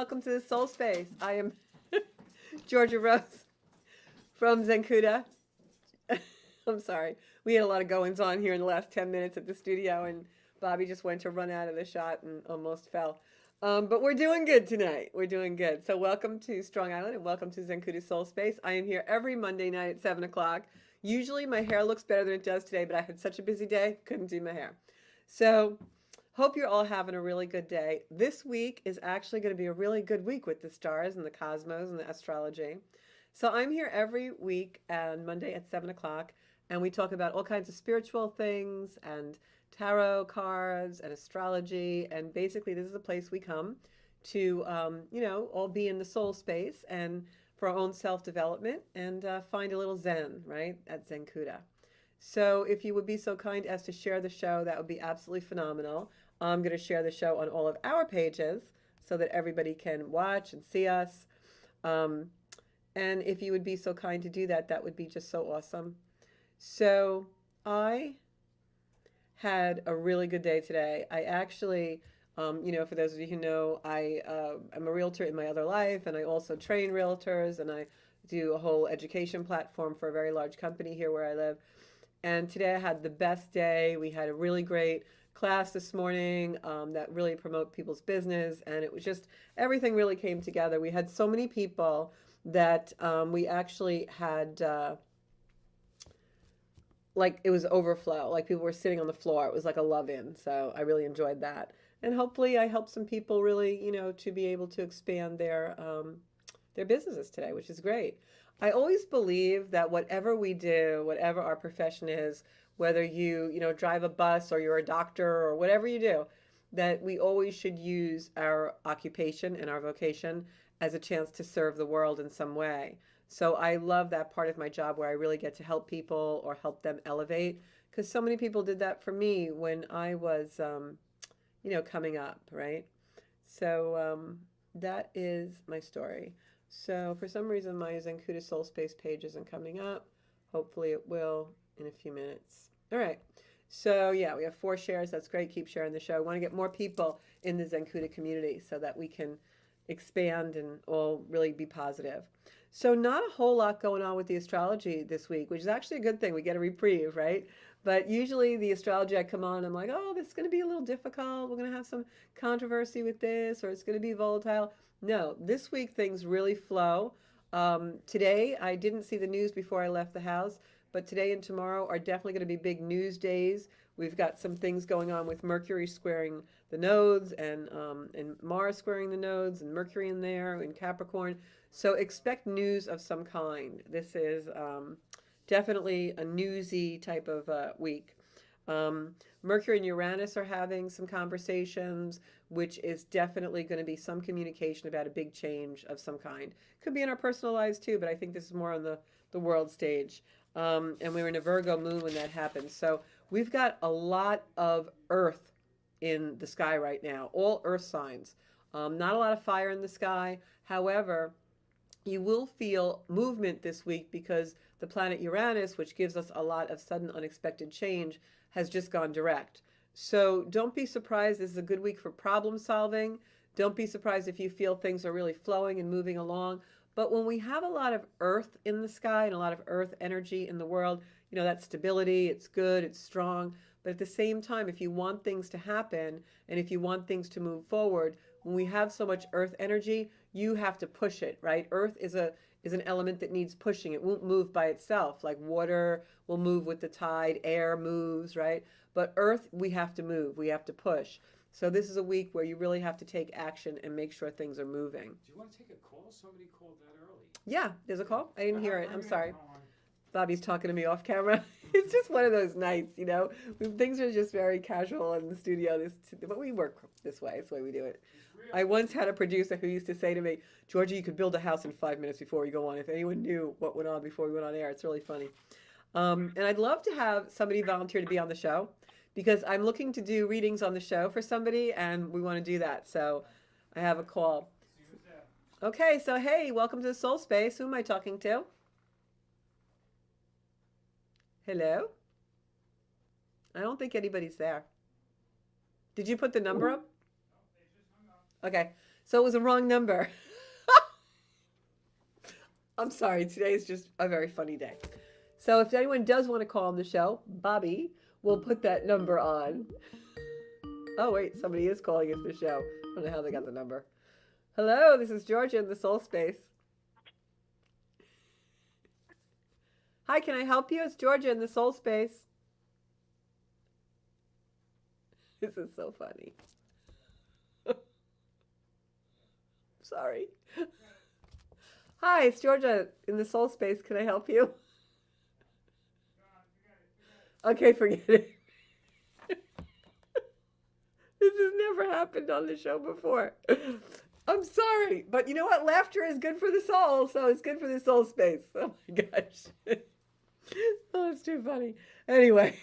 welcome to the Soul Space. I am Georgia Rose from Zencuda. I'm sorry. We had a lot of goings on here in the last 10 minutes at the studio, and Bobby just went to run out of the shot and almost fell. But we're doing good tonight. We're doing good. So welcome to Strong Island and welcome to Zencuda Soul Space. I am here every Monday night at 7 o'clock. Usually my hair looks better than it does today, but I had such a busy day, couldn't do my hair. So hope you're all having a really good day. This week is actually going to be a really good week with the stars and the cosmos and the astrology. So I'm here every week on Monday at 7 o'clock, and we talk about all kinds of spiritual things and tarot cards and astrology. And basically, this is a place we come to, all be in the soul space and for our own self-development and find a little Zen, right, at Zencuda. So if you would be so kind as to share the show, that would be absolutely phenomenal. I'm going to share the show on all of our pages so that everybody can watch and see us. And if you would be so kind to do that, that would be just so awesome. So I had a really good day today. I actually, for those of you who know, I'm a realtor in my other life, and I also train realtors, and I do a whole education platform for a very large company here where I live. And today I had the best day. We had a really great class this morning that really promote people's business, and it was just everything really came together. We had so many people that we actually had like it was overflow, like people were sitting on the floor. It was like a love-in, so I really enjoyed that. And hopefully I helped some people really, to be able to expand their businesses today, which is great. I always believe that whatever we do, whatever our profession is, whether you drive a bus or you're a doctor or whatever you do, that we always should use our occupation and our vocation as a chance to serve the world in some way. So I love that part of my job where I really get to help people or help them elevate, because so many people did that for me when I was, coming up, right? So that is my story. So for some reason, my Zencuda Soul Space page isn't coming up. Hopefully it will in a few minutes. All right. So yeah, we have 4 shares. That's great. Keep sharing the show. I want to get more people in the Zencuda community so that we can expand and all really be positive. So not a whole lot going on with the astrology this week, which is actually a good thing. We get a reprieve, right? But usually the astrology I come on, I'm like, oh, this is going to be a little difficult. We're going to have some controversy with this, or it's going to be volatile. No, this week things really flow. Today, I didn't see the news before I left the house, but today and tomorrow are definitely going to be big news days. We've got some things going on with Mercury squaring the nodes and Mars squaring the nodes and Mercury in there in Capricorn. So expect news of some kind. This is definitely a newsy type of week. Mercury and Uranus are having some conversations, which is definitely going to be some communication about a big change of some kind. Could be in our personal lives too, but I think this is more on the world stage. And we were in a Virgo moon when that happened. So we've got a lot of Earth in the sky right now, all Earth signs. Not a lot of fire in the sky. However, you will feel movement this week because the planet Uranus, which gives us a lot of sudden unexpected change, has just gone direct. So don't be surprised. This is a good week for problem solving. Don't be surprised if you feel things are really flowing and moving along. But when we have a lot of Earth in the sky and a lot of Earth energy in the world, that stability, it's good, it's strong. But at the same time, if you want things to happen and if you want things to move forward, when we have so much Earth energy, you have to push it, right? Earth is an element that needs pushing. It won't move by itself. Like water will move with the tide, air moves, right? But Earth, we have to move. We have to push. So this is a week where you really have to take action and make sure things are moving. Do you want to take a call? Somebody called that early. Yeah, there's a call. I didn't hear it. I'm sorry. Bobby's talking to me off camera. It's just one of those nights, things are just very casual in the studio. But we work this way. It's the way we do it. I once had a producer who used to say to me, Georgia, you could build a house in 5 minutes before we go on. If anyone knew what went on before we went on air, it's really funny. And I'd love to have somebody volunteer to be on the show because I'm looking to do readings on the show for somebody, and we want to do that. So I have a call. Okay, so hey, welcome to the Soul Space. Who am I talking to? Hello? I don't think anybody's there. Did you put the number up? Okay. So it was a wrong number. I'm sorry. Today is just a very funny day. So if anyone does want to call on the show, Bobby will put that number on. Oh, wait, somebody is calling into the show. I don't know how they got the number. Hello, this is Georgia in the Soul Space. Hi, can I help you? It's Georgia in the Soul Space. This is so funny. Sorry. Hi, it's Georgia in the Soul Space. Can I help you? Okay, forget it. This has never happened on the show before. I'm sorry, but you know what? Laughter is good for the soul, so it's good for the soul space. Oh my gosh. Oh, it's too funny. Anyway.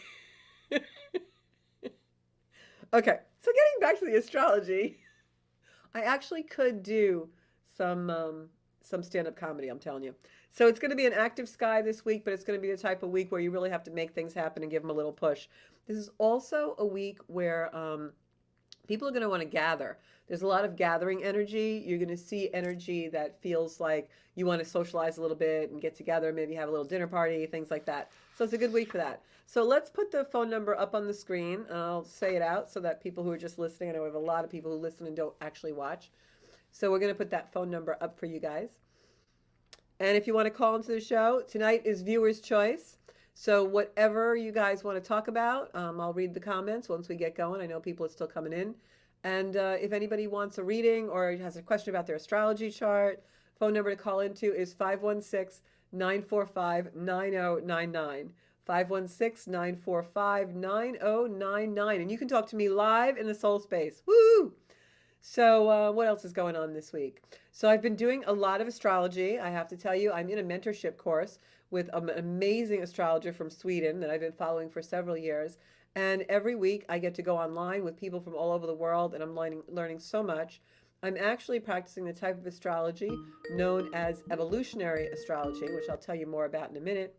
Okay, so getting back to the astrology, I actually could do some stand-up comedy, I'm telling you. So it's going to be an active sky this week, but it's going to be the type of week where you really have to make things happen and give them a little push. This is also a week where people are going to want to gather. There's a lot of gathering energy. You're going to see energy that feels like you want to socialize a little bit and get together, maybe have a little dinner party, things like that. So it's a good week for that. So let's put the phone number up on the screen. I'll say it out so that people who are just listening, I know we have a lot of people who listen and don't actually watch. So we're going to put that phone number up for you guys. And if you want to call into the show, tonight is viewer's choice. So whatever you guys want to talk about, I'll read the comments once we get going. I know people are still coming in. And if anybody wants a reading or has a question about their astrology chart, phone number to call into is 516-945-9099. 516-945-9099. And you can talk to me live in the soul space. Woo! So what else is going on this week? So I've been doing a lot of astrology. I have to tell you, I'm in a mentorship course with an amazing astrologer from Sweden that I've been following for several years. And every week I get to go online with people from all over the world, and I'm learning so much. I'm actually practicing the type of astrology known as evolutionary astrology, which I'll tell you more about in a minute.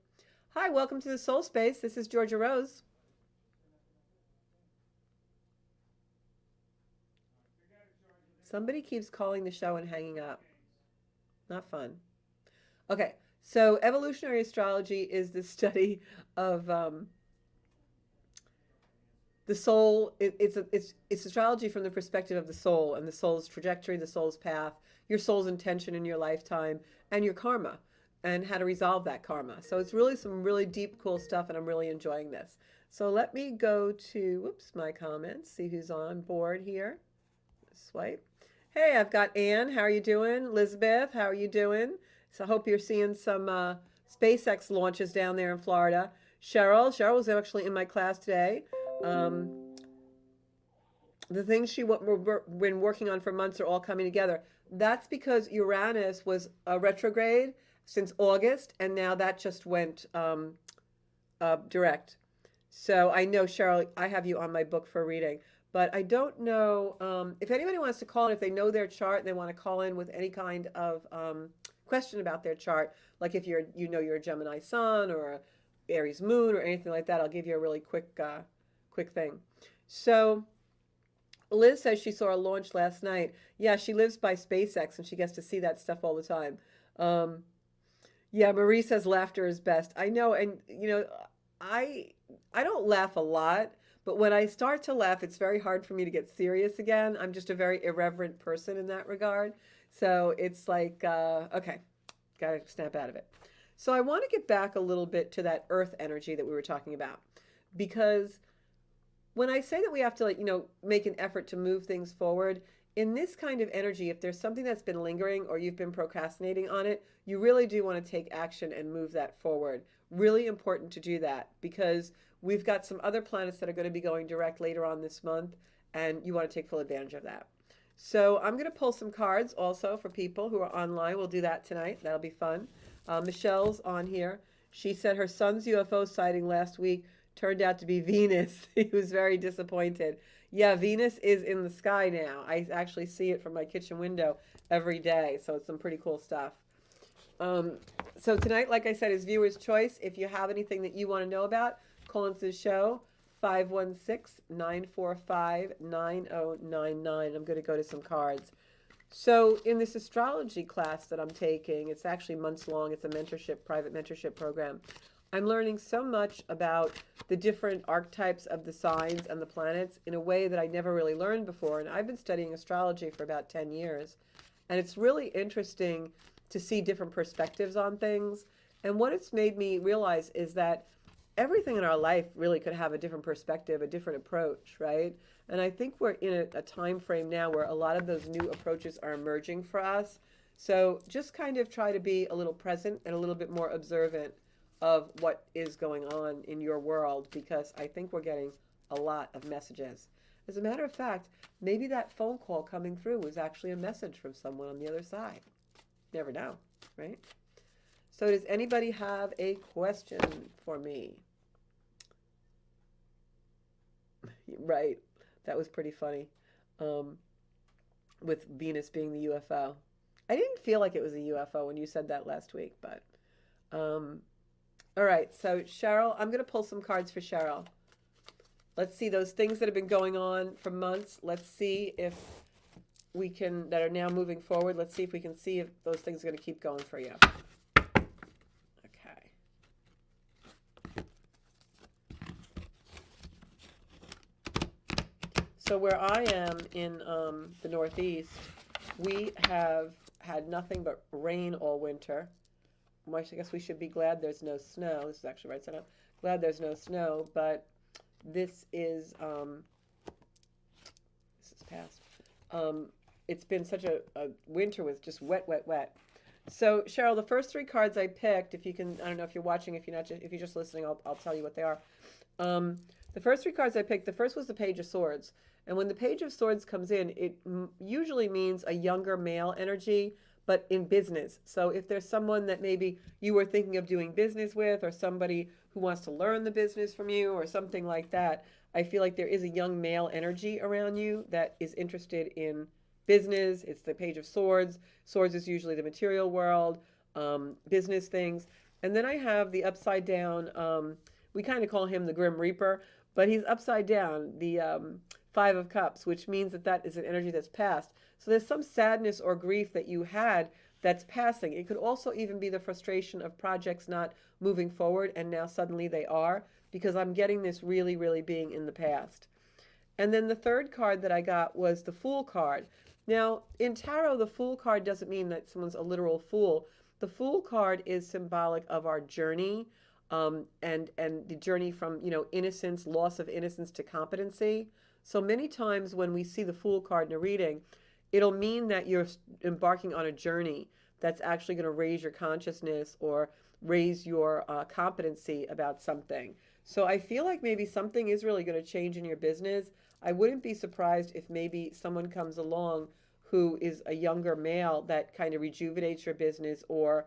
Hi, welcome to the Soul Space. This is Georgia Rose. Somebody keeps calling the show and hanging up. Not fun. Okay, so evolutionary astrology is the study of the soul. It's astrology from the perspective of the soul and the soul's trajectory, the soul's path, your soul's intention in your lifetime, and your karma, and how to resolve that karma. So it's really some really deep, cool stuff, and I'm really enjoying this. So let me go to, whoops, my comments, see who's on board here. Swipe. Hey, I've got Anne. How are you doing? Elizabeth, how are you doing? So I hope you're seeing some SpaceX launches down there in Florida. Cheryl was actually in my class today. The things she's been working on for months are all coming together. That's because Uranus was retrograde since August, and now that just went direct. So I know, Cheryl, I have you on my book for reading. But I don't know if anybody wants to call in, if they know their chart and they want to call in with any kind of question about their chart, like if you're a Gemini sun or a Aries moon or anything like that, I'll give you a really quick thing. So Liz says she saw a launch last night. Yeah, she lives by SpaceX and she gets to see that stuff all the time. Yeah, Marie says laughter is best. I know, and I don't laugh a lot. But when I start to laugh, it's very hard for me to get serious again. I'm just a very irreverent person in that regard. So it's like, okay, got to snap out of it. So I want to get back a little bit to that earth energy that we were talking about. Because when I say that we have to, make an effort to move things forward, in this kind of energy, if there's something that's been lingering or you've been procrastinating on it, you really do want to take action and move that forward. Really important to do that because we've got some other planets that are going to be going direct later on this month, and you want to take full advantage of that. So I'm going to pull some cards also for people who are online. We'll do that tonight. That'll be fun. Michelle's on here. She said her son's UFO sighting last week turned out to be Venus. He was very disappointed. Yeah, Venus is in the sky now. I actually see it from my kitchen window every day, so it's some pretty cool stuff. So tonight, like I said, is viewer's choice. If you have anything that you want to know about, call into the show, 516-945-9099. I'm going to go to some cards. So in this astrology class that I'm taking, it's actually months long. It's a private mentorship program. I'm learning so much about the different archetypes of the signs and the planets in a way that I never really learned before. And I've been studying astrology for about 10 years. And it's really interesting to see different perspectives on things. And what it's made me realize is that everything in our life really could have a different perspective, a different approach, right? And I think we're in a time frame now where a lot of those new approaches are emerging for us. So just kind of try to be a little present and a little bit more observant of what is going on in your world, because I think we're getting a lot of messages. As a matter of fact, maybe that phone call coming through was actually a message from someone on the other side. Never know, right? So does anybody have a question for me? Right. That was pretty funny. Um, with Venus being the UFO. I didn't feel like it was a UFO when you said that last week, but um, all right. So Cheryl, I'm going to pull some cards for Cheryl. Let's see those things that have been going on for months. Let's see if we can, that are now moving forward. Let's see if we can see if those things are going to keep going for you. Okay. So where I am in the Northeast, we have had nothing but rain all winter. Well, I guess we should be glad there's no snow. This is actually right side up. Glad there's no snow, but this is past. It's been such a winter with just wet, wet, wet. So Cheryl, the first three cards I picked, if you can, I don't know if you're watching, if you're not, if you're just listening, I'll tell you what they are. The first three cards I picked, the first was the Page of Swords. And when the Page of Swords comes in, it usually means a younger male energy, but in business. So if there's someone that maybe you were thinking of doing business with, or somebody who wants to learn the business from you, or something like that, I feel like there is a young male energy around you that is interested in business. It's the Page of Swords. Swords is usually the material world, business things. And then I have the upside down, we kind of call him the Grim Reaper, but he's upside down, the Five of Cups, which means that that is an energy that's passed. So there's some sadness or grief that you had that's passing. It could also even be the frustration of projects not moving forward, and now suddenly they are, because I'm getting this really, really being in the past. And then the third card that I got was the Fool card. Now, in tarot, the Fool card doesn't mean that someone's a literal fool. The Fool card is symbolic of our journey, and the journey from, innocence, loss of innocence, to competency. So many times when we see the Fool card in a reading, it'll mean that you're embarking on a journey that's actually going to raise your consciousness or raise your competency about something. So I feel like maybe something is really going to change in your business. I wouldn't be surprised if maybe someone comes along who is a younger male that kind of rejuvenates your business, or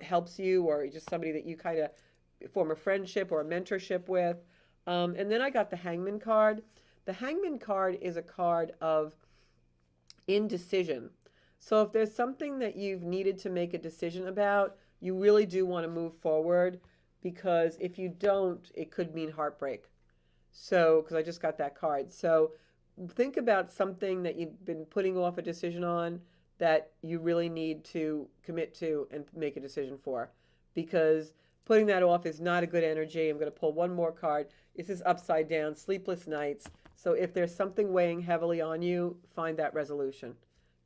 helps you, or just somebody that you kind of form a friendship or a mentorship with. And then I got the Hangman card. The Hangman card is a card of indecision. So if there's something that you've needed to make a decision about, you really do want to move forward, because if you don't, it could mean heartbreak. So, because I just got that card. So think about something that you've been putting off a decision on that you really need to commit to and make a decision for, because putting that off is not a good energy. I'm going to pull one more card. This is upside down, sleepless nights. So if there's something weighing heavily on you, find that resolution.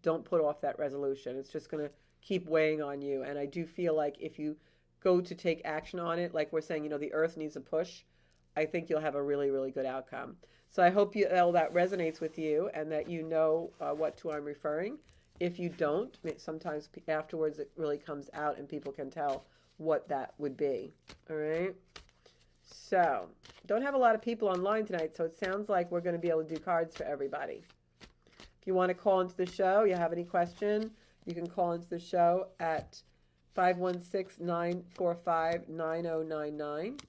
Don't put off that resolution. It's just going to keep weighing on you. And I do feel like if you go to take action on it, like we're saying, the earth needs a push, I think you'll have a really, really good outcome. So I hope all that resonates with you, and that you know what to I'm referring. If you don't, sometimes afterwards it really comes out and people can tell what that would be. All right. So, don't have a lot of people online tonight, so it sounds like we're going to be able to do cards for everybody. If you want to call into the show, you have any question, you can call into the show at 516-945-9099.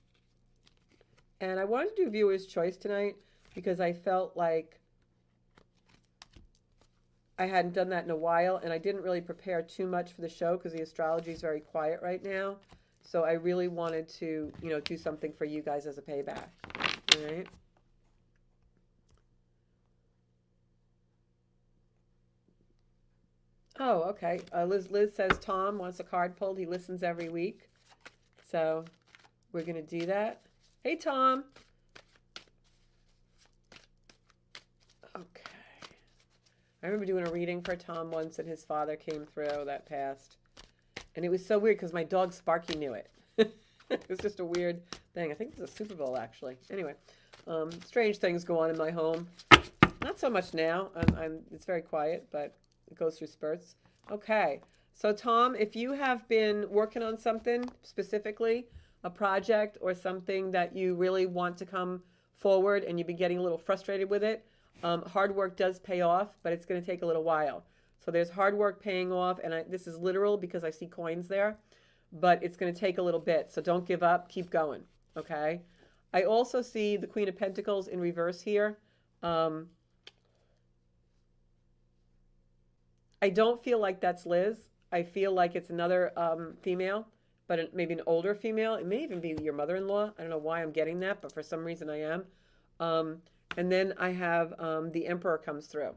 And I wanted to do viewer's choice tonight because I felt like I hadn't done that in a while, and I didn't really prepare too much for the show because the astrology is very quiet right now. So I really wanted to, do something for you guys as a payback. All right. Oh, okay. Liz says Tom wants a card pulled. He listens every week. So we're going to do that. Hey, Tom. Okay. I remember doing a reading for Tom once, and his father came through that passed. And it was so weird because my dog Sparky knew it. It was just a weird thing. I think it was a Super Bowl, actually. Anyway, strange things go on in my home. Not so much now. It's very quiet, but it goes through spurts. Okay. So, Tom, if you have been working on something specifically, a project or something that you really want to come forward and you've been getting a little frustrated with it, hard work does pay off, but it's going to take a little while. So there's hard work paying off, and this is literal because I see coins there, but it's going to take a little bit. So don't give up. Keep going. Okay. I also see the Queen of Pentacles in reverse here. Um, I don't feel like that's Liz. I feel like it's another female, but maybe an older female. It may even be your mother-in-law. I don't know why I'm getting that, but for some reason I am. Um, and then I have the Emperor comes through.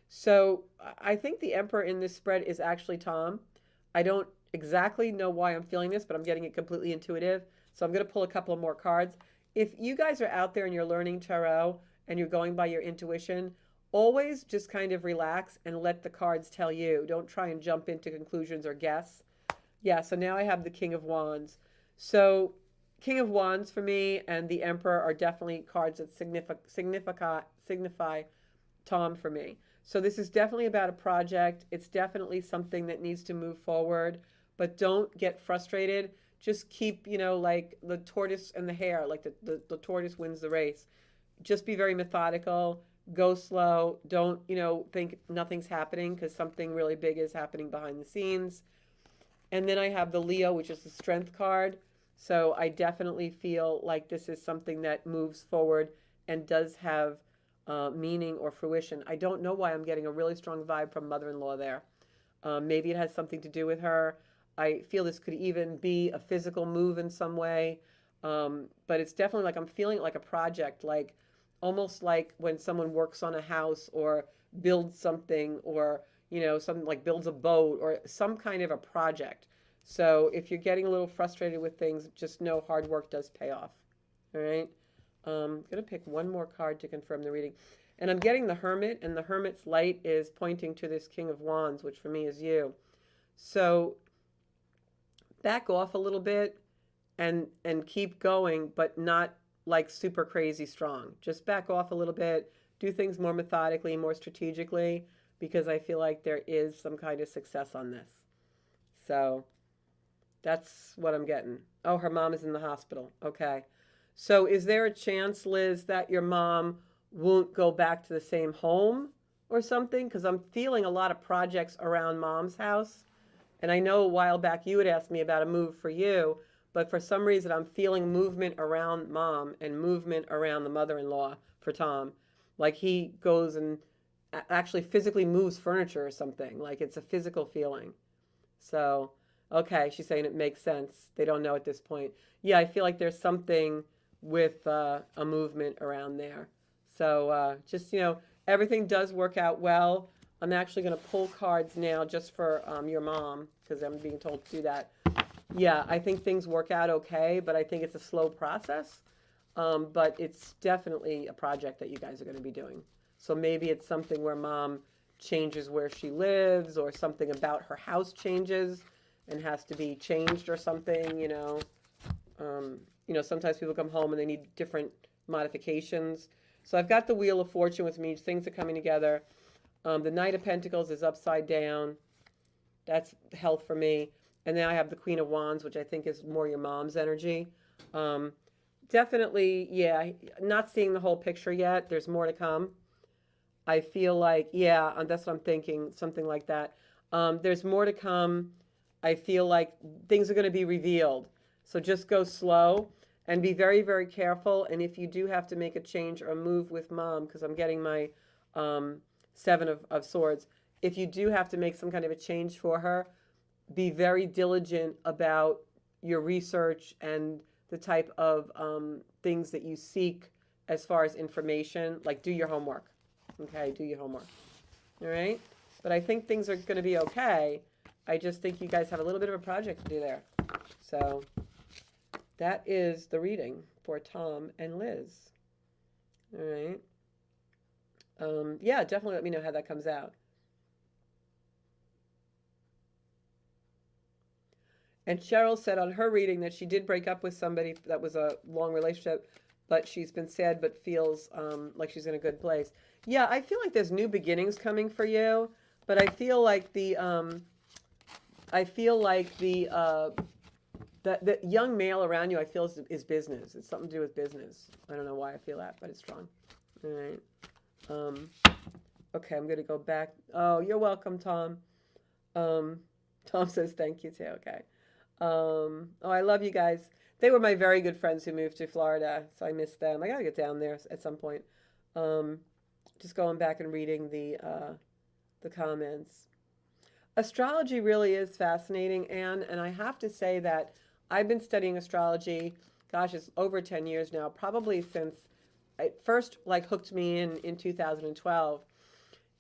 So I think the Emperor in this spread is actually Tom. I don't exactly know why I'm feeling this, but I'm getting it completely intuitive. So I'm going to pull a couple of more cards. If you guys are out there and you're learning tarot and you're going by your intuition, always just kind of relax and let the cards tell you. Don't try and jump into conclusions or guess. Yeah, so now I have the King of Wands. So King of Wands for me and the Emperor are definitely cards that signify Tom for me. So this is definitely about a project. It's definitely something that needs to move forward, but don't get frustrated. Just keep, like the tortoise and the hare, like the tortoise wins the race. Just be very methodical, go slow. Don't, think nothing's happening because something really big is happening behind the scenes. And then I have the Leo, which is the strength card. So I definitely feel like this is something that moves forward and does have meaning or fruition. I don't know why I'm getting a really strong vibe from mother-in-law there. Maybe it has something to do with her. I feel this could even be a physical move in some way. But it's definitely like I'm feeling it like a project, like almost like when someone works on a house or builds something or, something like builds a boat or some kind of a project. So if you're getting a little frustrated with things, just know hard work does pay off. All right. I'm going to pick one more card to confirm the reading. And I'm getting the Hermit, and the Hermit's light is pointing to this King of Wands, which for me is you. So back off a little bit and keep going, but not like super crazy strong. Just back off a little bit, do things more methodically, more strategically, because I feel like there is some kind of success on this. So that's what I'm getting. Oh, her mom is in the hospital. Okay. So is there a chance, Liz, that your mom won't go back to the same home or something? Because I'm feeling a lot of projects around mom's house. And I know a while back you had asked me about a move for you, but for some reason I'm feeling movement around mom and movement around the mother-in-law for Tom. Like he goes and actually physically moves furniture or something. Like it's a physical feeling. So, okay, she's saying it makes sense. They don't know at this point. Yeah, I feel like there's something with a movement around there. So, just, everything does work out well. I'm actually going to pull cards now just for your mom because I'm being told to do that. Yeah, I think things work out okay, but I think it's a slow process. But it's definitely a project that you guys are going to be doing. So maybe it's something where mom changes where she lives or something about her house changes and has to be changed or something. Sometimes people come home and they need different modifications. So I've got the Wheel of Fortune with me. Things are coming together. The Knight of Pentacles is upside down. That's health for me. And then I have the Queen of Wands, which I think is more your mom's energy. Definitely, yeah, not seeing the whole picture yet. There's more to come. I feel like, yeah, that's what I'm thinking, something like that. There's more to come. I feel like things are going to be revealed. So just go slow and be very, very careful. And if you do have to make a change or a move with mom, because I'm getting my Seven of Swords, if you do have to make some kind of a change for her, be very diligent about your research and the type of things that you seek as far as information. Like do your homework. Okay, do your homework. All right. but I think things are going to be okay. I just think you guys have a little bit of a project to do there. So that is the reading for Tom and Liz. All right. Yeah, definitely let me know how that comes out. And Cheryl said on her reading that she did break up with somebody that was a long relationship, but she's been sad but feels like she's in a good place. Yeah, I feel like there's new beginnings coming for you, but I feel like the young male around you, I feel is business. It's something to do with business. I don't know why I feel that, but it's strong. All right. Um, okay, I'm gonna go back. Oh, you're welcome, Tom. Um, Tom says thank you too. Okay. Oh, I love you guys. They were my very good friends who moved to Florida, so I miss them. I gotta get down there at some point. Um, just going back and reading the comments. Astrology really is fascinating, Anne, and I have to say that I've been studying astrology, gosh, it's over 10 years now, probably since it first like hooked me in 2012.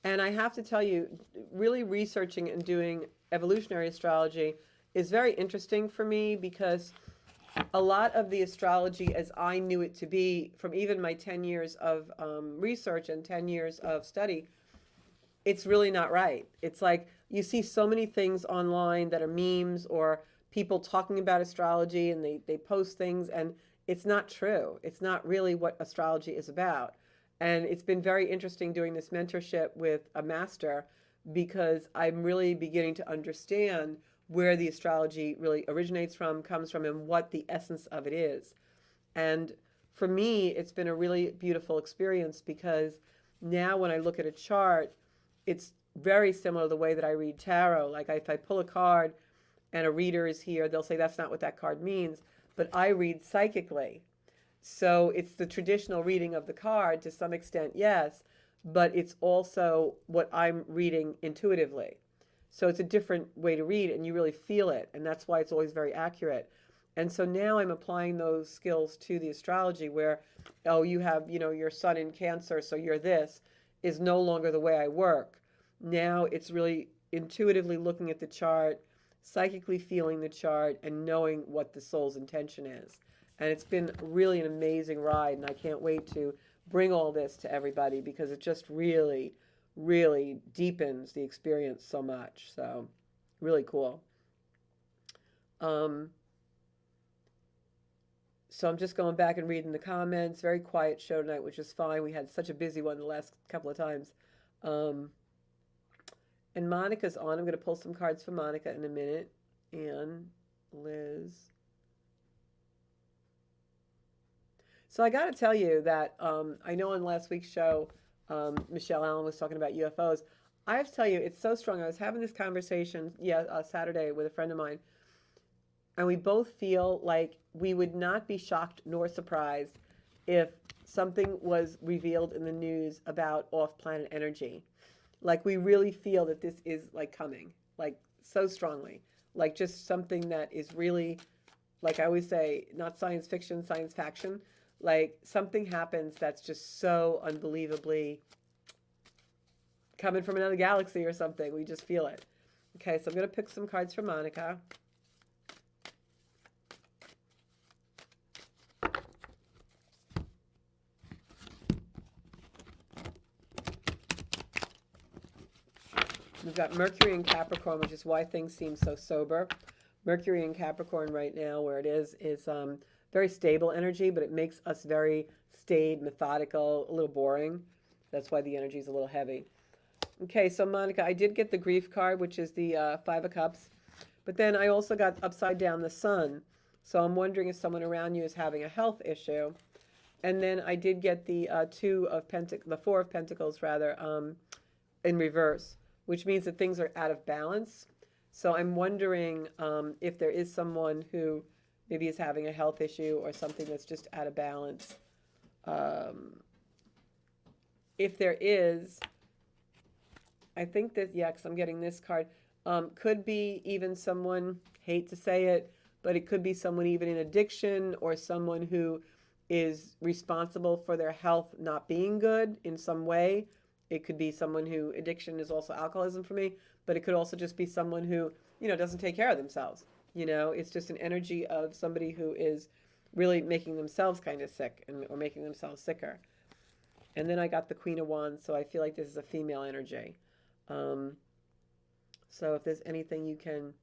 And I have to tell you, really researching and doing evolutionary astrology is very interesting for me because a lot of the astrology as I knew it to be from even my 10 years of research and 10 years of study, it's really not right. It's like you see so many things online that are memes or people talking about astrology and they post things and it's not true. It's not really what astrology is about. And it's been very interesting doing this mentorship with a master because I'm really beginning to understand where the astrology really originates from, comes from, and what the essence of it is. And for me, it's been a really beautiful experience because now when I look at a chart, it's very similar to the way that I read tarot. Like if I pull a card and a reader is here, they'll say that's not what that card means, but I read psychically. So it's the traditional reading of the card to some extent, yes, but it's also what I'm reading intuitively. So it's a different way to read and you really feel it, and that's why it's always very accurate. And so now I'm applying those skills to the astrology where, oh, you have, your sun in Cancer, so you're this, is no longer the way I work. Now it's really intuitively looking at the chart, psychically feeling the chart, and knowing what the soul's intention is. And it's been really an amazing ride, and I can't wait to bring all this to everybody because it just really, really deepens the experience so much. So, really cool. Um, so I'm just going back and reading the comments. Very quiet show tonight, which is fine. We had such a busy one the last couple of times. Um, and Monica's on. I'm going to pull some cards for Monica in a minute. And Liz. So I got to tell you that I know on last week's show, Michelle Allen was talking about UFOs. I have to tell you, it's so strong. I was having this conversation, Saturday with a friend of mine, and we both feel like we would not be shocked nor surprised if something was revealed in the news about off-planet energy. Like we really feel that this is like coming, like so strongly, like just something that is really, like I always say, not science fiction, science faction. Like something happens that's just so unbelievably coming from another galaxy or something. We just feel it. Okay, so I'm going to pick some cards for Monica. We've got Mercury in Capricorn, which is why things seem so sober. Mercury in Capricorn right now, where it is very stable energy, but it makes us very staid, methodical, a little boring. That's why the energy is a little heavy. Okay, so Monica, I did get the grief card, which is the Five of Cups, but then I also got upside down the Sun. So I'm wondering if someone around you is having a health issue. And then I did get the the Four of Pentacles rather, in reverse, which means that things are out of balance. So I'm wondering if there is someone who maybe is having a health issue or something that's just out of balance. If there is, I think that, yeah, because I'm getting this card, could be even someone, hate to say it, but it could be someone even in addiction or someone who is responsible for their health not being good in some way. It could be someone who addiction is also alcoholism for me, but it could also just be someone who, doesn't take care of themselves. It's just an energy of somebody who is really making themselves kind of sick or making themselves sicker. And then I got the Queen of Wands, so I feel like this is a female energy. So if there's anything you can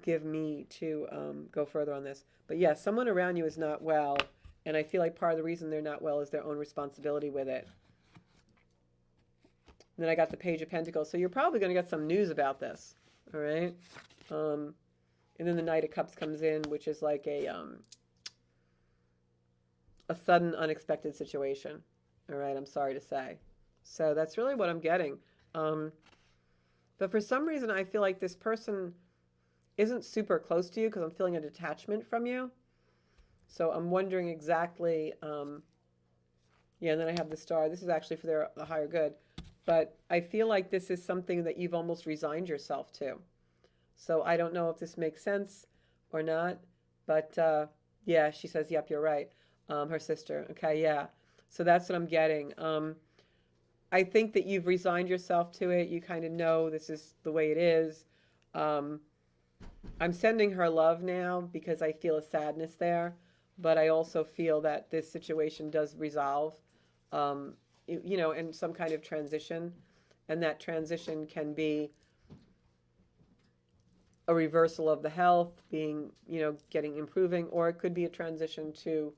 give me to go further on this. But yes, someone around you is not well, and I feel like part of the reason they're not well is their own responsibility with it. And then I got the Page of Pentacles, so you're probably going to get some news about this, all right? And then the Knight of Cups comes in, which is like a sudden, unexpected situation, all right? I'm sorry to say. So that's really what I'm getting. But for some reason, I feel like this person isn't super close to you because I'm feeling a detachment from you. So I'm wondering exactly, yeah, and then I have the Star. This is actually for the higher good. But I feel like this is something that you've almost resigned yourself to. So I don't know if this makes sense or not. But yeah, she says, yep, you're right. Her sister. Okay, yeah. So that's what I'm getting. I think that you've resigned yourself to it. You kind of know this is the way it is. I'm sending her love now because I feel a sadness there. But I also feel that this situation does resolve, in some kind of transition. And that transition can be a reversal of the health, being, improving, or it could be a transition to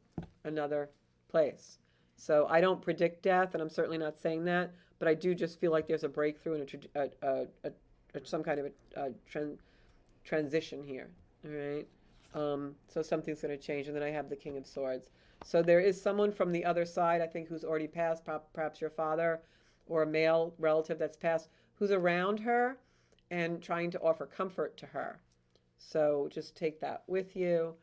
another place. So I don't predict death, and I'm certainly not saying that, but I do just feel like there's a breakthrough and some kind of a transition here, all right? So something's going to change, and then I have the King of Swords. So there is someone from the other side, I think, who's already passed, perhaps your father or a male relative that's passed, who's around her and trying to offer comfort to her. So just take that with you.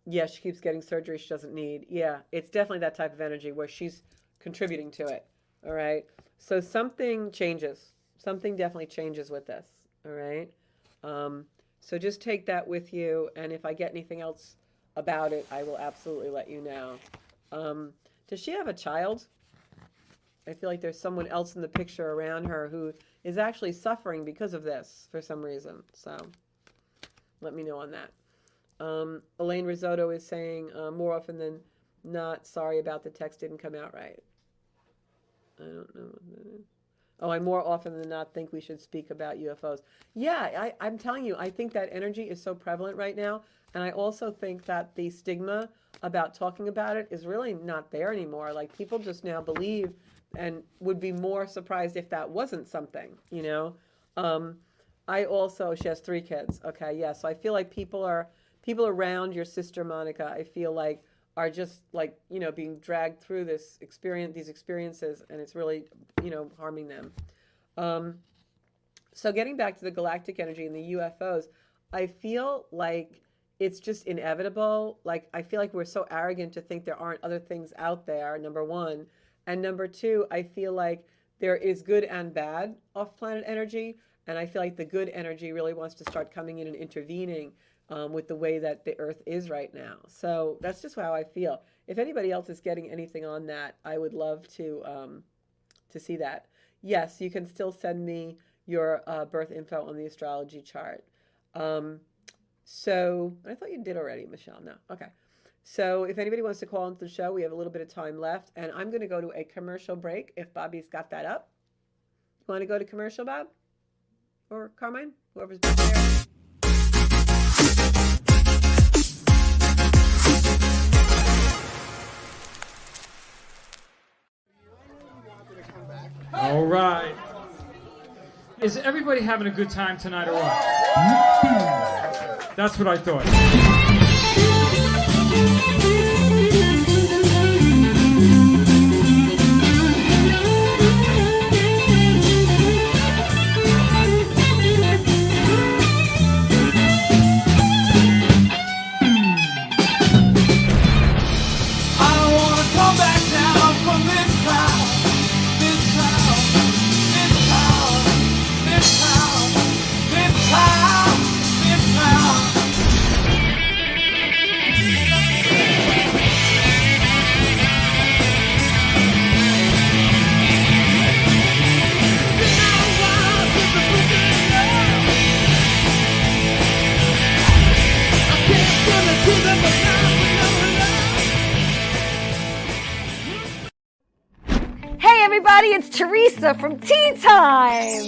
Yeah, she keeps getting surgery she doesn't need. Yeah, it's definitely that type of energy where she's contributing to it. All right. So something changes. Something definitely changes with this. All right. So just take that with you. And if I get anything else about it, I will absolutely let you know. Does she have a child? I feel like there's someone else in the picture around her who is actually suffering because of this for some reason. So let me know on that. Elaine Risotto is saying, more often than not, sorry about the text didn't come out right. I don't know what that is. Oh, I more often than not think we should speak about UFOs. Yeah, I'm telling you, I think that energy is so prevalent right now. And I also think that the stigma about talking about it is really not there anymore. Like, people just now believe and would be more surprised if that wasn't something, I also, she has 3 kids. Okay, yeah. So I feel like people around your sister, Monica, I feel like are just like, being dragged through these experiences, and it's really, harming them. So getting back to the galactic energy and the UFOs, I feel like it's just inevitable. Like, I feel like we're so arrogant to think there aren't other things out there, number one. And number two, I feel like there is good and bad off-planet energy. And I feel like the good energy really wants to start coming in and intervening with the way that the Earth is right now. So that's just how I feel. If anybody else is getting anything on that, I would love to see that. Yes, you can still send me your birth info on the astrology chart. So I thought you did already, Michelle. No, okay. So if anybody wants to call into the show, we have a little bit of time left, and I'm going to go to a commercial break if Bobby's got that up. You want to go to commercial, Bob? Or Carmine? Whoever's back there. All right. Is everybody having a good time tonight or what? That's what I thought. it's Teresa from Tea Time.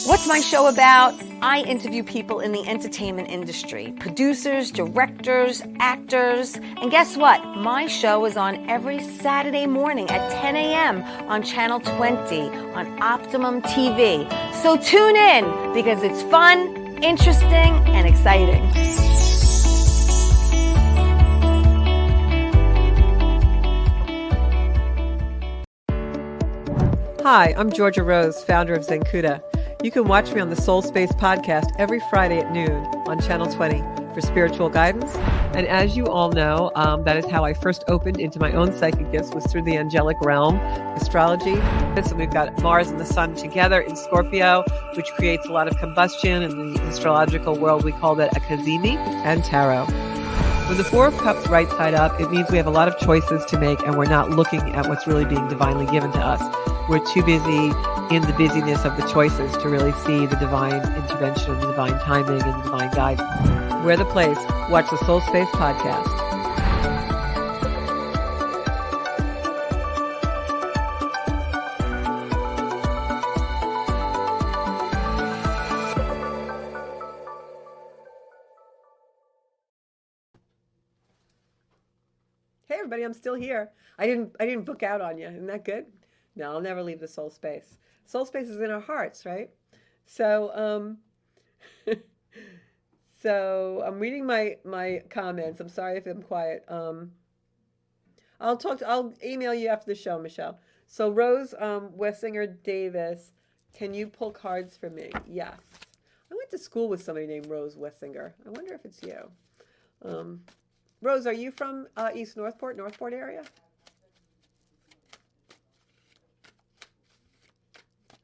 What's my show about? I interview people in the entertainment industry, producers, directors, actors, and guess what? My show is on every Saturday morning at 10 a.m. on Channel 20 on Optimum TV. So tune in because it's fun, interesting, and exciting. Hi, I'm Georgia Rose, founder of Zencuda. You can watch me on the Soul Space podcast every Friday at noon on Channel 20 for spiritual guidance. And as you all know, that is how I first opened into my own psychic gifts, was through the angelic realm, astrology. So we've got Mars and the Sun together in Scorpio, which creates a lot of combustion. In the astrological world, we call that a kazemi, and tarot. When the Four of Cups right side up, it means we have a lot of choices to make and we're not looking at what's really being divinely given to us. We're too busy in the busyness of the choices to really see the divine intervention, the divine timing, and the divine guidance. We're the place. Watch the Soul Space podcast. Hey everybody, I'm still here. I didn't book out on you. Isn't that good? No, I'll never leave the soul space. Soul space is in our hearts, right? So, so I'm reading my comments. I'm sorry if I'm quiet. I'll email you after the show, Michelle. So Rose Wessinger Davis, can you pull cards for me? Yes. I went to school with somebody named Rose Wessinger. I wonder if it's you. Rose, are you from East Northport area?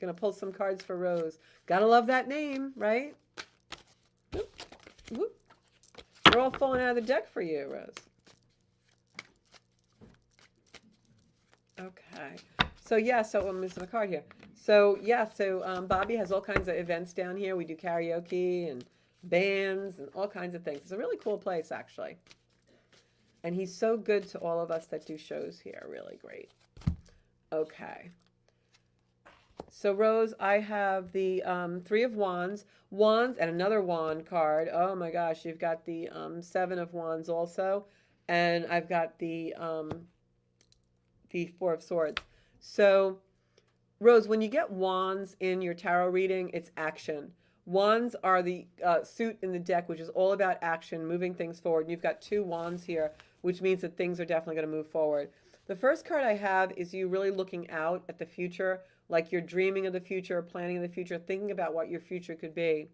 Gonna pull some cards for Rose. Gotta love that name, right? Whoop, whoop. They're all falling out of the deck for you, Rose. Okay. So yeah, so I'm missing a card here. So yeah, so Bobby has all kinds of events down here. We do karaoke and bands and all kinds of things. It's a really cool place, actually. And he's so good to all of us that do shows here. Really great. Okay. So Rose, I have the Three of Wands, and another wand card. Oh my gosh, you've got the Seven of Wands also, and I've got the Four of Swords. So Rose, when you get wands in your tarot reading, it's action. Wands are the suit in the deck, which is all about action, moving things forward. And you've got two wands here, which means that things are definitely going to move forward. The first card I have is you really looking out at the future, like you're dreaming of the future, planning the future, thinking about what your future could be.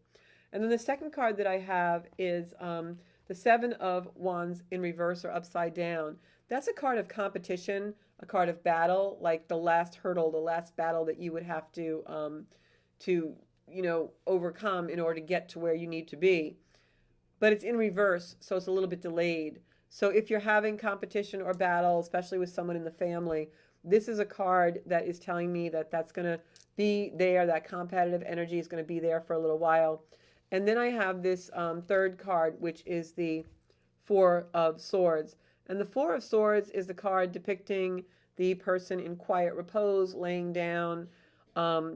And then the second card that I have is the Seven of Wands in reverse or upside down. That's a card of competition, a card of battle, like the last hurdle, the last battle that you would have to overcome in order to get to where you need to be. But it's in reverse, so it's a little bit delayed. So if you're having competition or battle, especially with someone in the family, this is a card that is telling me that that's going to be there, that competitive energy is going to be there for a little while. And then I have this third card, which is the Four of Swords. And the Four of Swords is the card depicting the person in quiet repose, laying down.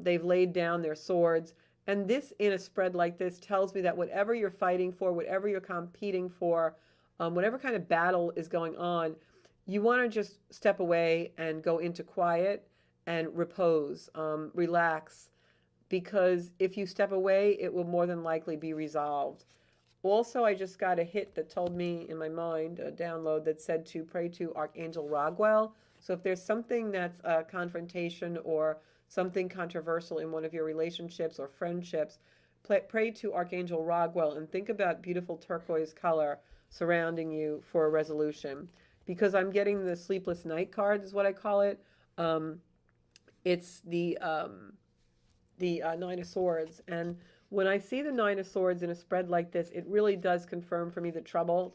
They've laid down their swords. And this, in a spread like this, tells me that whatever you're fighting for, whatever you're competing for, whatever kind of battle is going on, you want to just step away and go into quiet and repose, relax, because if you step away, it will more than likely be resolved. Also, I just got a hit that told me in my mind, a download that said to pray to Archangel Raguel. So if there's something that's a confrontation or something controversial in one of your relationships or friendships, pray to Archangel Raguel and think about beautiful turquoise color surrounding you for a resolution. Because I'm getting the Sleepless Night card is what I call it. It's the Nine of Swords. And when I see the Nine of Swords in a spread like this, it really does confirm for me the troubled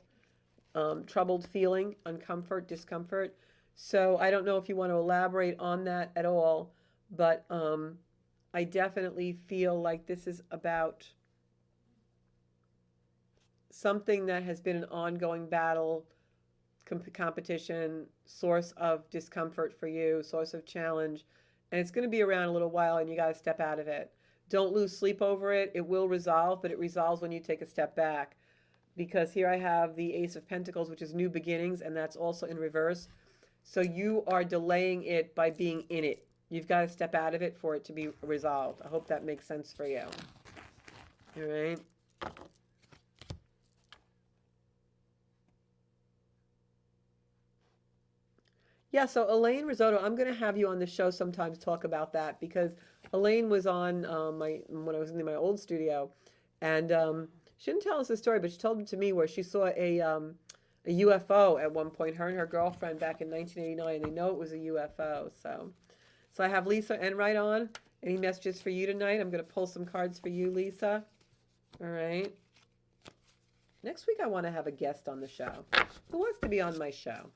feeling, uncomfort, discomfort. So I don't know if you want to elaborate on that at all, but I definitely feel like this is about something that has been an ongoing battle, competition, source of discomfort for you, source of challenge. and it's going to be around a little while, and you got to step out of it. Don't lose sleep over it. It will resolve, but it resolves when you take a step back. Because here I have the Ace of Pentacles, which is new beginnings, and that's also in reverse. So you are delaying it by being in it. You've got to step out of it for it to be resolved. I hope that makes sense for you. All right. Yeah, so Elaine Risotto, I'm going to have you on the show sometime to talk about that, because Elaine was on when I was in my old studio, and she didn't tell us the story, but she told it to me where she saw a UFO at one point, her and her girlfriend back in 1989. They know it was a UFO. So I have Lisa Enright on. Any messages for you tonight? I'm going to pull some cards for you, Lisa. All right. Next week I want to have a guest on the show. Who wants to be on my show?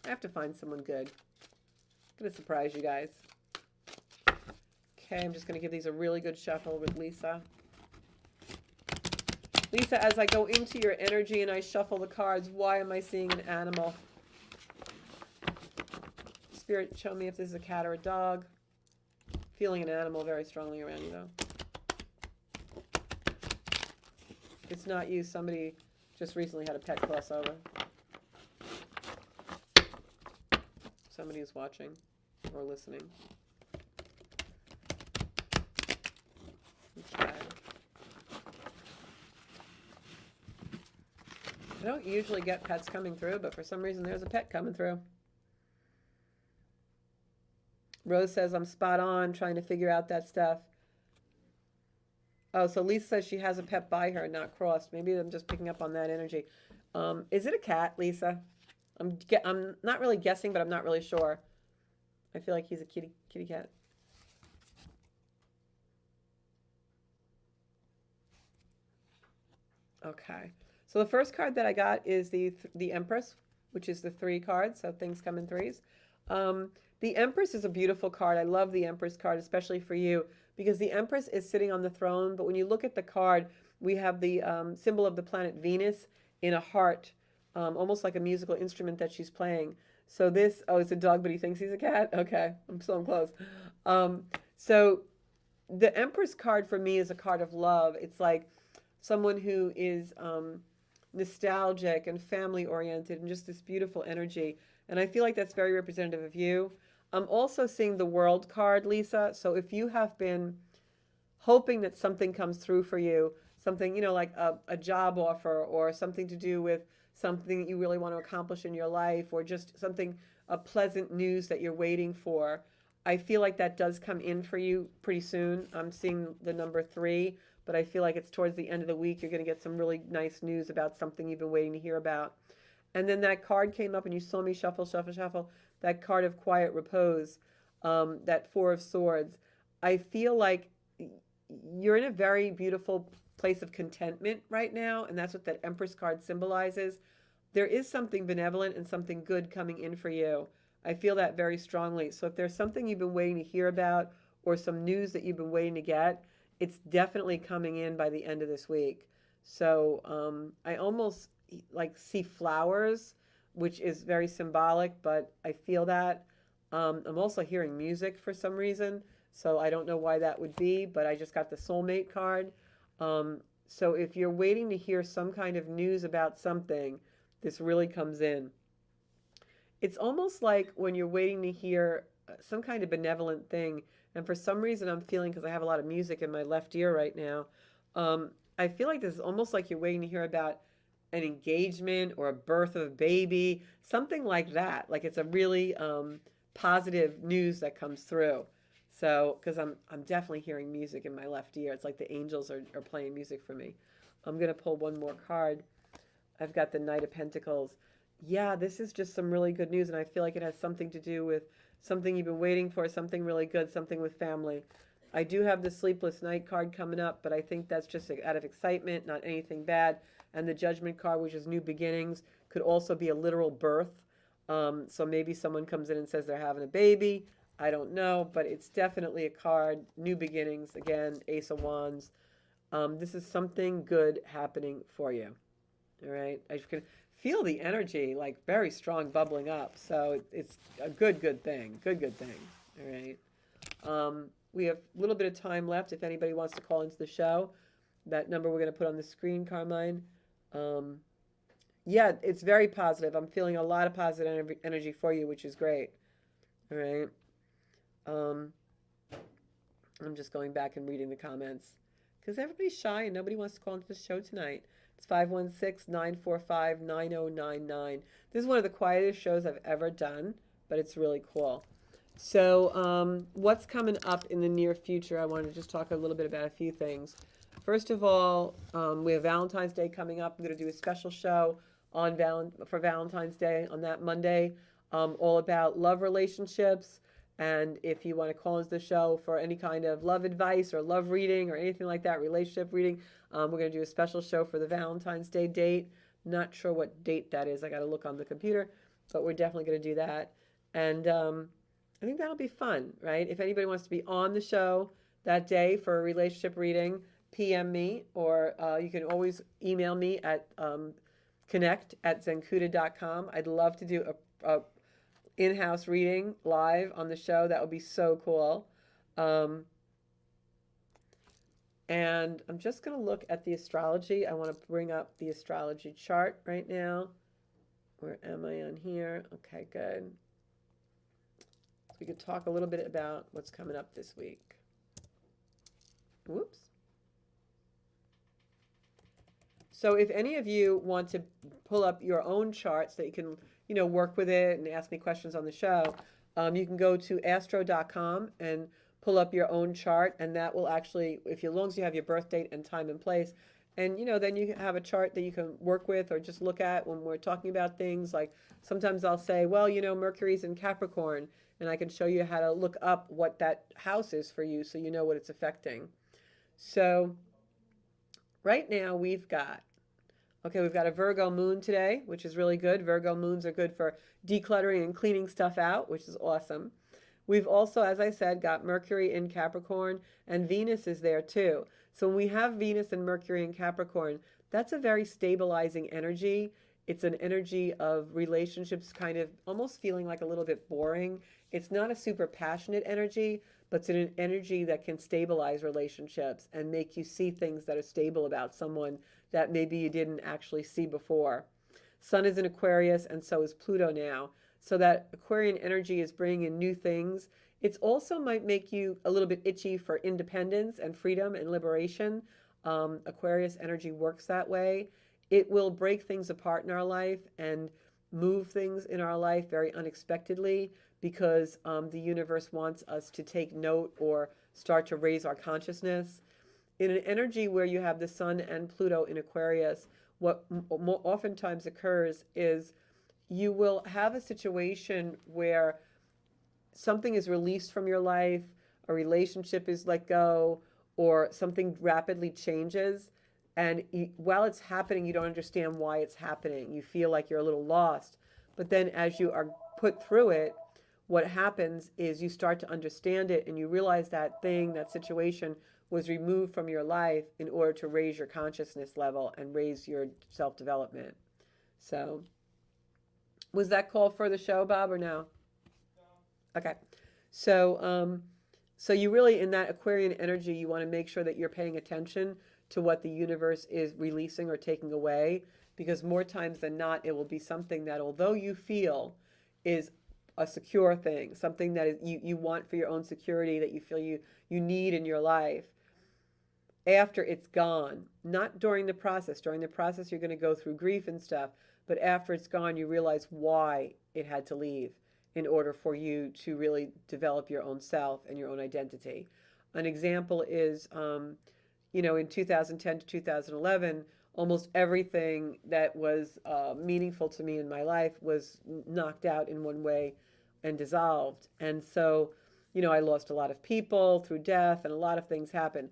I have to find someone good. I'm going to surprise you guys. Okay, I'm just going to give these a really good shuffle with Lisa. Lisa, as I go into your energy and I shuffle the cards, why am I seeing an animal? Spirit, show me if this is a cat or a dog. Feeling an animal very strongly around you, though. If it's not you, somebody just recently had a pet crossover. Somebody is watching or listening. Okay. I don't usually get pets coming through, but for some reason there's a pet coming through. Rose says, I'm spot on trying to figure out that stuff. Oh, so Lisa says she has a pet by her, not crossed. Maybe I'm just picking up on that energy. Is it a cat, Lisa? I'm not really guessing, but I'm not really sure. I feel like he's a kitty cat. Okay. So the first card that I got is the Empress, which is the 3 cards, so things come in 3s. The Empress is a beautiful card. I love the Empress card, especially for you, because the Empress is sitting on the throne, but when you look at the card, we have the symbol of the planet Venus in a heart, almost like a musical instrument that she's playing. So this, oh, it's a dog, but he thinks he's a cat? Okay, I'm so close. So the Empress card for me is a card of love. It's like someone who is nostalgic and family-oriented and just this beautiful energy. And I feel like that's very representative of you. I'm also seeing the World card, Lisa. So if you have been hoping that something comes through for you, something, like a job offer or something to do with something that you really want to accomplish in your life, or just something, a pleasant news that you're waiting for, I feel like that does come in for you pretty soon. I'm seeing the number 3, but I feel like it's towards the end of the week. You're going to get some really nice news about something you've been waiting to hear about. And then that card came up and you saw me shuffle, shuffle, shuffle. That card of quiet repose, that 4 of Swords. I feel like you're in a very beautiful place of contentment right now, and that's what that Empress card symbolizes. There is something benevolent and something good coming in for you. I feel that very strongly. So if there's something you've been waiting to hear about or some news that you've been waiting to get, it's definitely coming in by the end of this week. So I almost like see flowers, which is very symbolic, but I feel that. I'm also hearing music for some reason, so I don't know why that would be, but I just got the soulmate card. So if you're waiting to hear some kind of news about something, this really comes in. It's almost like when you're waiting to hear some kind of benevolent thing, and for some reason I'm feeling, because I have a lot of music in my left ear right now, I feel like this is almost like you're waiting to hear about an engagement or a birth of a baby, something like that. Like it's a really positive news that comes through. So, because I'm definitely hearing music in my left ear. It's like the angels are playing music for me. I'm going to pull one more card. I've got the Knight of Pentacles. Yeah, this is just some really good news, and I feel like it has something to do with something you've been waiting for, something really good, something with family. I do have the Sleepless Night card coming up, but I think that's just out of excitement, not anything bad. And the Judgment card, which is new beginnings, could also be a literal birth. So maybe someone comes in and says they're having a baby. I don't know, but it's definitely a card. New beginnings, again, Ace of Wands. This is something good happening for you. All right? I can feel the energy, like very strong, bubbling up. So it's a good thing. Good thing. All right. We have a little bit of time left if anybody wants to call into the show. That number we're going to put on the screen, Carmine. Um, yeah, it's very positive. I'm feeling a lot of positive energy for you, which is great. All right. Um, I'm just going back and reading the comments because everybody's shy and nobody wants to call into the show tonight. It's 516-945-9099. This is one of the quietest shows I've ever done, but it's really cool. So, what's coming up in the near future? I want to just talk a little bit about a few things. First of all, we have Valentine's Day coming up. I'm going to do a special show on for Valentine's Day on that Monday, all about love relationships. And if you want to call into the show for any kind of love advice or love reading or anything like that, relationship reading, we're going to do a special show for the Valentine's Day date. Not sure what date that is. I got to look on the computer, but we're definitely going to do that. And I think that'll be fun, right? If anybody wants to be on the show that day for a relationship reading, PM me, or you can always email me at connect@zencuda.com. I'd love to do a in-house reading live on the show. That would be so cool. And I'm just going to look at the astrology. I want to bring up the astrology chart right now. Where am I on here? Okay, good. So we could talk a little bit about what's coming up this week. Whoops. So if any of you want to pull up your own charts that you can, work with it and ask me questions on the show, you can go to astro.com and pull up your own chart, and that will actually, as long as you have your birth date and time and place, and then you have a chart that you can work with or just look at when we're talking about things. Like sometimes I'll say, well, Mercury's in Capricorn, and I can show you how to look up what that house is for you so you know what it's affecting. So right now we've got a Virgo moon today, which is really good. Virgo moons are good for decluttering and cleaning stuff out, which is awesome. We've also, as I said, got Mercury in Capricorn, and Venus is there too. So when we have Venus and Mercury in Capricorn, that's a very stabilizing energy. It's an energy of relationships kind of almost feeling like a little bit boring. It's not a super passionate energy, but it's an energy that can stabilize relationships and make you see things that are stable about someone that maybe you didn't actually see before. Sun is in Aquarius, and so is Pluto now. So that Aquarian energy is bringing in new things. It also might make you a little bit itchy for independence and freedom and liberation. Aquarius energy works that way. It will break things apart in our life and move things in our life very unexpectedly because the universe wants us to take note or start to raise our consciousness. In an energy where you have the Sun and Pluto in Aquarius, what oftentimes occurs is you will have a situation where something is released from your life, a relationship is let go, or something rapidly changes. And while it's happening, you don't understand why it's happening. You feel like you're a little lost. But then as you are put through it, what happens is you start to understand it and you realize that that situation was removed from your life in order to raise your consciousness level and raise your self-development. So was that call for the show, Bob, or no? Okay. So you really, in that Aquarian energy, you want to make sure that you're paying attention to what the universe is releasing or taking away, because more times than not, it will be something that, although you feel is a secure thing, something that is, you want for your own security, that you feel you need in your life, after it's gone, not during the process. During the process, you're going to go through grief and stuff, but after it's gone, you realize why it had to leave in order for you to really develop your own self and your own identity. An example is, in 2010 to 2011, almost everything that was meaningful to me in my life was knocked out in one way and dissolved. And so, I lost a lot of people through death, and a lot of things happened.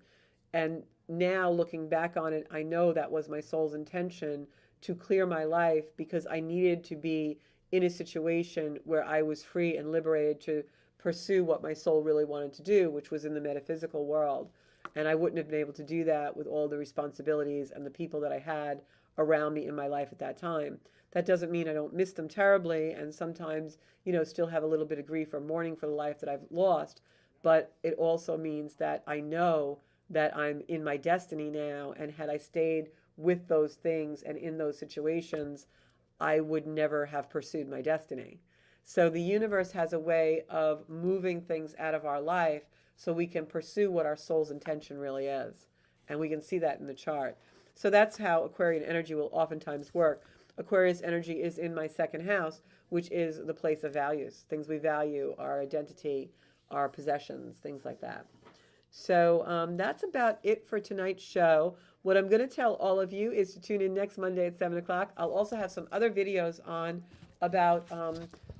And now looking back on it, I know that was my soul's intention to clear my life, because I needed to be in a situation where I was free and liberated to pursue what my soul really wanted to do, which was in the metaphysical world. And I wouldn't have been able to do that with all the responsibilities and the people that I had around me in my life at that time. That doesn't mean I don't miss them terribly and sometimes, still have a little bit of grief or mourning for the life that I've lost. But it also means that I know that I'm in my destiny now. And had I stayed with those things and in those situations, I would never have pursued my destiny. So the universe has a way of moving things out of our life so we can pursue what our soul's intention really is. And we can see that in the chart. So that's how Aquarian energy will oftentimes work. Aquarius energy is in my second house, which is the place of values, things we value, our identity, our possessions, things like that. So that's about it for tonight's show. What I'm going to tell all of you is to tune in next Monday at 7 o'clock. I'll also have some other videos on about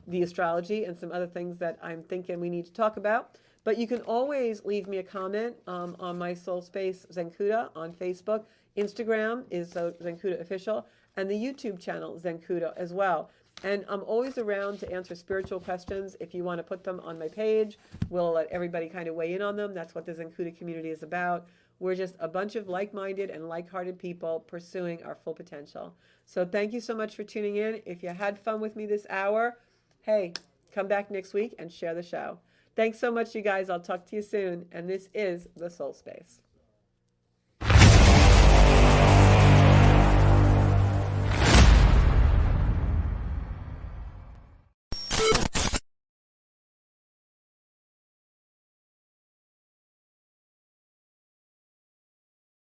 the astrology and some other things that I'm thinking we need to talk about. But you can always leave me a comment on my Soul Space Zencuda on Facebook. Instagram is Zencuda Official, and the YouTube channel Zencuda as well. And I'm always around to answer spiritual questions. If you want to put them on my page, we'll let everybody kind of weigh in on them. That's what the Zencuda community is about. We're just a bunch of like-minded and like-hearted people pursuing our full potential. So thank you so much for tuning in. If you had fun with me this hour, hey, come back next week and share the show. Thanks so much, you guys. I'll talk to you soon. And this is The Soul Space.